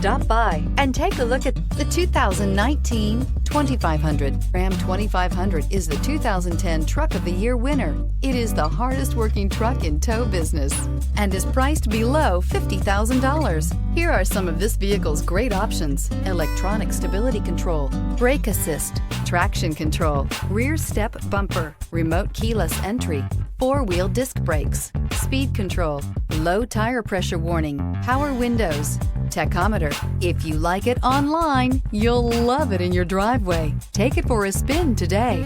Stop by and take a look at the 2019 2500. Ram 2500 is the 2010 Truck of the Year winner. It is the hardest working truck in tow business and is priced below $50,000. Here are some of this vehicle's great options: electronic stability control, brake assist, traction control, rear step bumper, remote keyless entry, four-wheel disc brakes, speed control, low tire pressure warning, power windows, tachometer. If you like it online, you'll love it in your driveway. Take it for a spin today.